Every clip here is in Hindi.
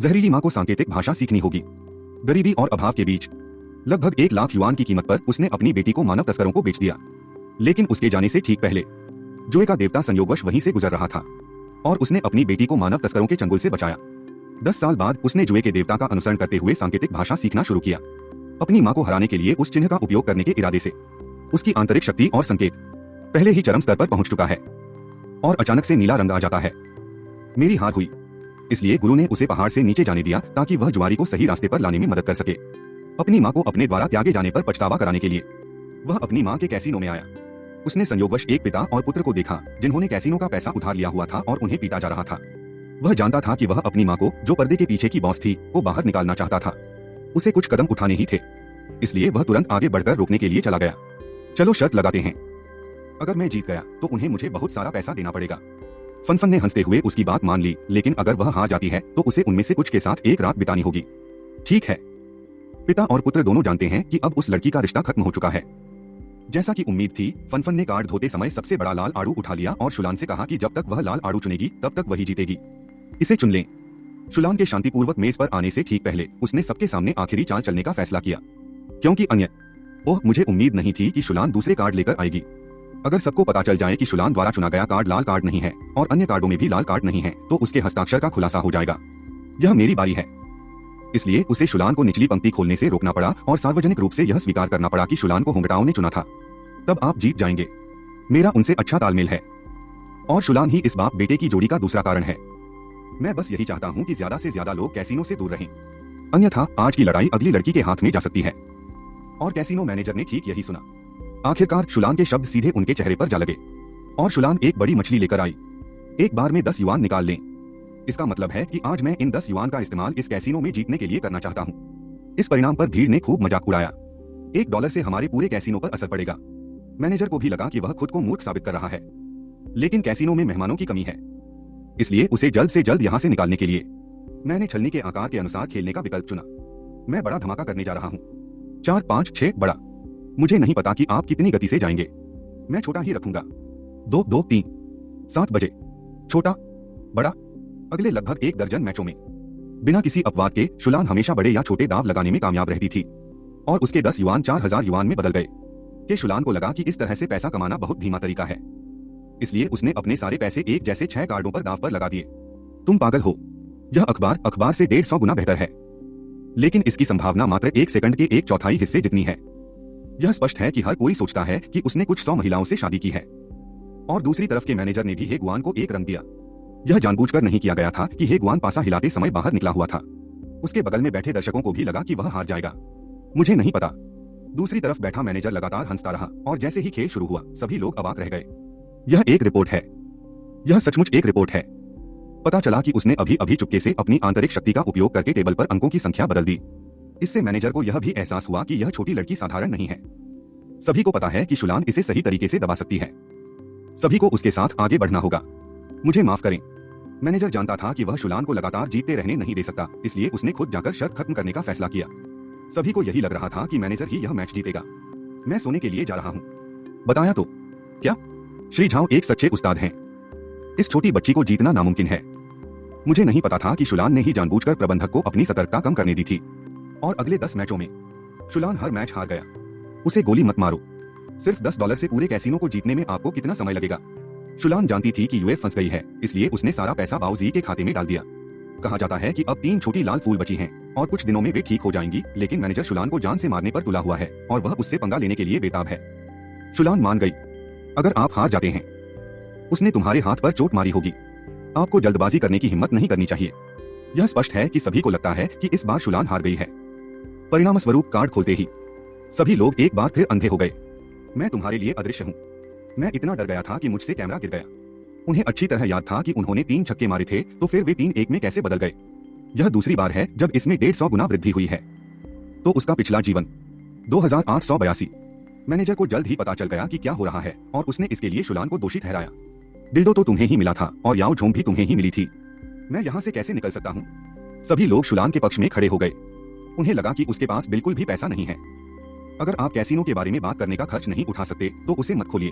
जहरीली माँ को सांकेतिक भाषा सीखनी होगी। गरीबी और अभाव के बीच लगभग 1 लाख युआन की कीमत पर उसने अपनी बेटी को मानव तस्करों को बेच दिया। लेकिन उसके जाने से ठीक पहले जुए का देवता संयोगवश वहीं से गुजर रहा था और उसने अपनी बेटी को मानव तस्करों के चंगुल से बचाया। 10 साल बाद उसने जुए के देवता का अनुसरण करते हुए सांकेतिक भाषा सीखना शुरू किया, अपनी माँ को हराने के लिए उस चिन्ह का उपयोग करने के इरादे से। उसकी आंतरिक शक्ति और संकेत पहले ही चरम स्तर पर पहुंच चुका है और अचानक से नीला रंग आ जाता है। मेरी हार हुई, इसलिए गुरु ने उसे पहाड़ से नीचे जाने दिया ताकि वह जुआरी को सही रास्ते पर लाने में मदद कर सके। अपनी माँ को अपने द्वारा त्यागे जाने पर पछतावा कराने के लिए वह अपनी माँ के कैसीनो में आया। उसने संयोगवश एक पिता और पुत्र को देखा जिन्होंने कैसीनो का पैसा उधार लिया हुआ था और उन्हें पीटा जा रहा था। वह जानता था कि वह अपनी माँ को, जो पर्दे के पीछे की बॉस थी, को बाहर निकालना चाहता था। उसे कुछ कदम उठाने ही थे, इसलिए वह तुरंत आगे बढ़कर रोकने के लिए चला गया। चलो शर्त लगाते हैं, अगर मैं जीत गया तो उन्हें मुझे बहुत सारा पैसा देना पड़ेगा। फनफन ने हंसते हुए उसकी बात मान ली, लेकिन अगर वह हार जाती है तो उसे उनमें से कुछ के साथ एक रात बितानी होगी। ठीक है। पिता और पुत्र दोनों जानते हैं कि अब उस लड़की का रिश्ता खत्म हो चुका है। जैसा कि उम्मीद थी, फनफन ने कार्ड धोते समय सबसे बड़ा लाल आड़ू उठा लिया और शुलान से कहा कि जब तक वह लाल आड़ू चुनेगी तब तक वही जीतेगी। इसे चुन लें। शुलान के शांतिपूर्वक मेज पर आने से ठीक पहले उसने सबके सामने आखिरी चाल चलने का फैसला किया, क्योंकि मुझे उम्मीद नहीं थी कि शुलान दूसरे कार्ड लेकर आएगी। अगर सबको पता चल जाए कि शुलान द्वारा चुना गया कार्ड लाल कार्ड नहीं है और अन्य कार्डों में भी लाल कार्ड नहीं है तो उसके हस्ताक्षर का खुलासा हो जाएगा। यह मेरी बारी है, इसलिए उसे शुलान को निचली पंक्ति खोलने से रोकना पड़ा और सार्वजनिक रूप से यह स्वीकार करना पड़ा कि शुलान को होंगटाओं ने चुना था। तब आप जीत जाएंगे। मेरा उनसे अच्छा तालमेल है और शुलान ही इस बाप बेटे की जोड़ी का दूसरा कारण है। मैं बस यही चाहता हूँ कि ज्यादा से ज्यादा लोग कैसीनो से दूर रहें, अन्यथा आज की लड़ाई अगली लड़की के हाथ में जा सकती है। और कैसीनो मैनेजर ने ठीक यही सुना। आखिरकार शुलान के शब्द सीधे उनके चेहरे पर जा लगे और शुलान एक बड़ी मछली लेकर आई। एक बार में 10 युआन निकाल लें। इसका मतलब है कि आज मैं इन 10 युआन का इस्तेमाल इस कैसीनो में जीतने के लिए करना चाहता हूँ। इस परिणाम पर भीड़ ने खूब मजाक उड़ाया। $1 से हमारे पूरे कैसीनो पर असर पड़ेगा। मैनेजर को भी लगा कि वह खुद को मूर्ख साबित कर रहा है, लेकिन कैसीनो में मेहमानों की कमी है, इसलिए उसे जल्द से जल्द यहाँ से निकालने के लिए मैंने छलनी के आकार के अनुसार खेलने का विकल्प चुना। मैं बड़ा धमाका करने जा रहा हूँ। 4 5 6 बड़ा। मुझे नहीं पता कि आप कितनी गति से जाएंगे, मैं छोटा ही रखूंगा। 2 2 3 7 बजे। छोटा बड़ा। अगले लगभग 1 दर्जन मैचों में बिना किसी अपवाद के शुलान हमेशा बड़े या छोटे दाव लगाने में कामयाब रहती थी और उसके 10 युआन 4000 युआन में बदल गए। कि शुलान को लगा कि इस तरह से पैसा कमाना बहुत धीमा तरीका है, इसलिए उसने अपने सारे पैसे एक जैसे 6 कार्डों पर दाव पर लगा दिए। तुम पागल हो, यह अखबार से 150 गुना बेहतर है, लेकिन इसकी संभावना मात्र 1 सेकंड के 1/4 हिस्से जितनी है। यह स्पष्ट है कि हर कोई सोचता है कि उसने कुछ 100 महिलाओं से शादी की है। और दूसरी तरफ के मैनेजर ने भी हे गुआन को एक रंग दिया। यह जानबूझकर नहीं किया गया था कि हे गुआन पासा हिलाते समय बाहर निकला हुआ था। उसके बगल में बैठे दर्शकों को भी लगा कि वह हार जाएगा। मुझे नहीं पता। दूसरी तरफ बैठा मैनेजर लगातार हंसता रहा और जैसे ही खेल शुरू हुआ सभी लोग अवाक रह गए। यह एक रिपोर्ट है, यह सचमुच एक रिपोर्ट है। पता चला कि उसने अभी अभी चुपके से अपनी आंतरिक शक्ति का उपयोग करके टेबल पर अंकों की संख्या बदल दी। इससे मैनेजर को यह भी एहसास हुआ कि यह छोटी लड़की साधारण नहीं है। सभी को पता है कि शुलान इसे सही तरीके से दबा सकती है। सभी को उसके साथ आगे बढ़ना होगा। मुझे माफ करें। मैनेजर जानता था कि वह शुलान को लगातार जीतते रहने नहीं दे सकता, इसलिए उसने खुद जाकर शर्त खत्म करने का फैसला किया। सभी को यही लग रहा था कि मैनेजर ही यह मैच जीतेगा। मैं सोने के लिए जा रहा हूँ। बताया तो क्या? श्री झाओ एक सच्चे उस्ताद हैं। इस छोटी बच्ची को जीतना नामुमकिन है। मुझे नहीं पता था कि शुलान ने ही जानबूझकर प्रबंधक को अपनी सतर्कता कम करने दी थी और अगले 10 मैचों में शुलान हर मैच हार गया। उसे गोली मत मारो। सिर्फ $10 से पूरे कैसीनो को जीतने में आपको कितना समय लगेगा? शुलान जानती थी कि यूए फंस गई है, इसलिए उसने सारा पैसा बाऊजी के खाते में डाल दिया। कहा जाता है कि अब 3 छोटी लाल फूल बची हैं और कुछ दिनों में वे ठीक हो जाएंगी, लेकिन मैनेजर शुलान को जान से मारने पर तुला हुआ है और वह उससे पंगा लेने के लिए बेताब है। शुलान मान गई। अगर आप हार जाते हैं, उसने तुम्हारे हाथ पर चोट मारी होगी। आपको जल्दबाजी करने की हिम्मत नहीं करनी चाहिए। यह स्पष्ट है कि सभी को लगता है कि इस बार शुलान हार गई है। परिणाम स्वरूप कार्ड खोलते ही सभी लोग एक बार फिर अंधे हो गए। मैं तुम्हारे लिए अदृश्य हूँ। मैं इतना डर गया था कि मुझसे कैमरा गिर गया। उन्हें अच्छी तरह याद था कि उन्होंने 3 छक्के मारे थे, तो फिर वे 3-1 में कैसे बदल गए। यह दूसरी बार है जब इसमें 150 गुना वृद्धि हुई है। तो उसका पिछला जीवन 2882। मैनेजर को जल्द ही पता चल गया कि क्या हो रहा है और उसने इसके लिए शुलान को दोषी ठहराया। डिल्डो तो तुम्हें ही मिला था और याओ झोंग भी तुम्हें ही मिली थी। मैं यहाँ से कैसे निकल सकता हूँ? सभी लोग शुलान के पक्ष में खड़े हो गए। उन्हें लगा कि उसके पास बिल्कुल भी पैसा नहीं है। अगर आप कैसीनो के बारे में बात करने का खर्च नहीं उठा सकते तो उसे मत खोलिए।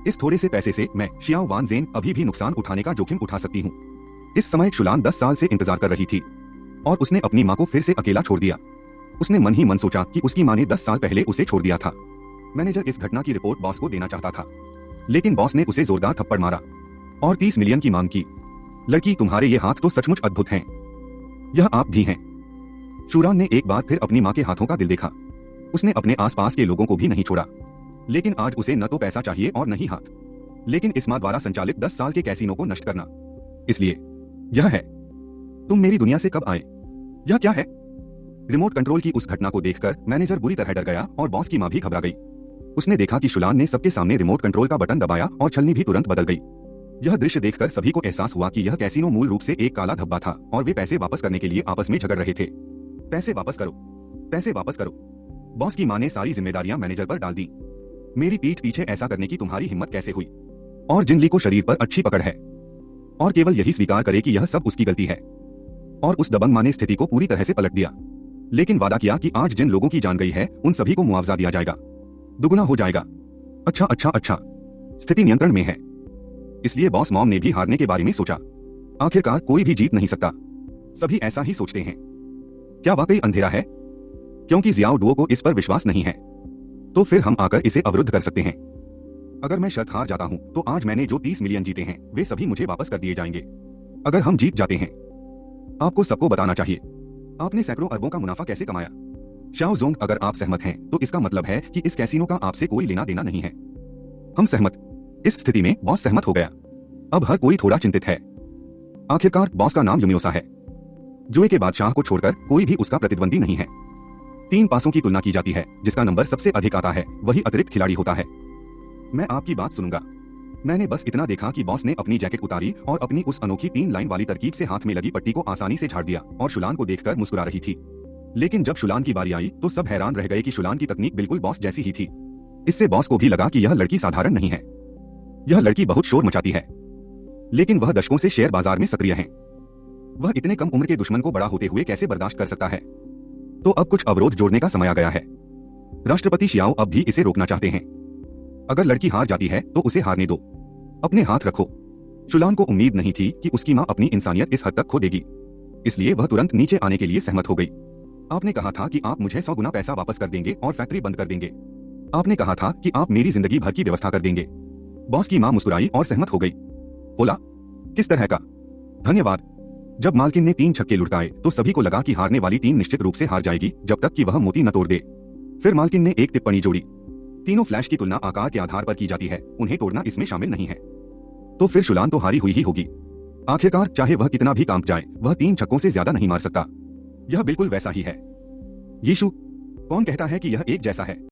इस थोड़े से पैसे से मैं शियाओ वानजेन अभी भी नुकसान उठाने का जोखिम उठा सकती हूँ। इस समय शुलान 10 साल से इंतजार कर रही थी। और उसने अपनी माँ को फिर से अकेला छोड़ दिया। उसने मन ही मन सोचा कि उसकी माँ ने 10 साल पहले उसे छोड़ दिया था। मैनेजर इस घटना की रिपोर्ट बॉस को देना चाहता था, लेकिन बॉस ने उसे जोरदार थप्पड़ मारा और 30 मिलियन की मांग की। लड़की, तुम्हारे ये हाथ तो सचमुच अद्भुत हैं। यह आप भी हैं। शुरान ने एक बार फिर अपनी माँ के हाथों का दिल देखा। उसने अपने आसपास के लोगों को भी नहीं छोड़ा, लेकिन आज उसे न तो पैसा चाहिए और न ही हाथ, लेकिन इस माँ द्वारा संचालित 10 साल के कैसीनो को नष्ट करना। इसलिए यह है। तुम मेरी दुनिया से कब आए? यह क्या है? रिमोट कंट्रोल की उस घटना को देखकर मैनेजर बुरी तरह डर गया और बॉस की माँ भी घबरा गई। उसने देखा कि शुलान ने सबके सामने रिमोट कंट्रोल का बटन दबाया और छलनी भी तुरंत बदल गई। यह दृश्य देखकर सभी को एहसास हुआ कि यह कैसीनो मूल रूप से एक काला धब्बा था और वे पैसे वापस करने के लिए आपस में झगड़ रहे थे। पैसे वापस करो, पैसे वापस करो। बॉस की माँ ने सारी जिम्मेदारियां मैनेजर पर डाल दी। मेरी पीठ पीछे ऐसा करने की तुम्हारी हिम्मत कैसे हुई? और जिन ली को शरीर पर अच्छी पकड़ है और केवल यही स्वीकार करे कि यह सब उसकी गलती है। और उस दबंग माँ ने स्थिति को पूरी तरह से पलट दिया, लेकिन वादा किया कि आज जिन लोगों की जान गई है उन सभी को मुआवजा दिया जाएगा, दुगुना हो जाएगा। अच्छा अच्छा अच्छा, स्थिति नियंत्रण में है। इसलिए बॉस मॉम ने भी हारने के बारे में सोचा। आखिरकार कोई भी जीत नहीं सकता, सभी ऐसा ही सोचते हैं। क्या वाकई अंधेरा है? क्योंकि जियाओ डुओ को इस पर विश्वास नहीं है, तो फिर हम आकर इसे अवरुद्ध कर सकते हैं। अगर मैं शर्त हार जाता हूं तो आज मैंने जो 30 मिलियन जीते हैं वे सभी मुझे वापस कर दिए जाएंगे। अगर हम जीत जाते हैं, आपको सबको बताना चाहिए आपने सैकड़ों अरबों का मुनाफा कैसे कमाया। शाओ जोंग, अगर आप सहमत हैं तो इसका मतलब है कि इस कैसीनो का आपसे कोई लेना देना नहीं है। हम सहमत। इस स्थिति में बॉस सहमत हो गया। अब हर कोई थोड़ा चिंतित है। आखिरकार बॉस का नाम यूमियोसा है। जुए के बादशाह को छोड़कर कोई भी उसका प्रतिद्वंदी नहीं है। 3 पासों की तुलना की जाती है, जिसका नंबर सबसे अधिक आता है वही अतिरिक्त खिलाड़ी होता है। मैं आपकी बात सुनूंगा। मैंने बस इतना देखा कि बॉस ने अपनी जैकेट उतारी और अपनी उस अनोखी 3 लाइन वाली तरकीब से हाथ में लगी पट्टी को आसानी से झाड़ दिया और शुलान को देखकर मुस्कुरा रही थी। लेकिन जब शुलान की बारी आई तो सब हैरान रह गए कि शुलान की तकनीक बिल्कुल बॉस जैसी ही थी। इससे बॉस को भी लगा कि यह लड़की साधारण नहीं है। यह लड़की बहुत शोर मचाती है, लेकिन वह दशकों से शेयर बाजार में सक्रिय है। वह इतने कम उम्र के दुश्मन को बड़ा होते हुए कैसे बर्दाश्त कर सकता है? तो अब कुछ अवरोध जोड़ने का समय आ गया है। राष्ट्रपति शियाओ अब भी इसे रोकना चाहते हैं। अगर लड़की हार जाती है तो उसे हारने दो, अपने हाथ रखो। शुलान को उम्मीद नहीं थी कि उसकी माँ अपनी इंसानियत इस हद तक खो देगी, इसलिए वह तुरंत नीचे आने के लिए सहमत हो गई। आपने कहा था कि आप मुझे 100 गुना पैसा वापस कर देंगे और फैक्ट्री बंद कर देंगे। आपने कहा था कि आप मेरी जिंदगी भर की व्यवस्था कर देंगे। बॉस की माँ मुस्कुराई और सहमत हो गई। बोला, किस तरह का? धन्यवाद। जब मालकिन ने 3 छक्के लुढ़काए तो सभी को लगा कि हारने वाली टीम निश्चित रूप से हार जाएगी जब तक कि वह मोती न तोड़ दे। फिर मालकिन ने एक टिप्पणी जोड़ी, तीनों फ्लैश की तुलना आकार के आधार पर की जाती है, उन्हें तोड़ना इसमें शामिल नहीं है। तो फिर शुलान तो हारी हुई ही होगी। आखिरकार चाहे वह कितना भी कांप जाए, वह 3 छक्कों से ज्यादा नहीं मार सकता। यह बिल्कुल वैसा ही है। यीशु, कौन कहता है कि यह एक जैसा है?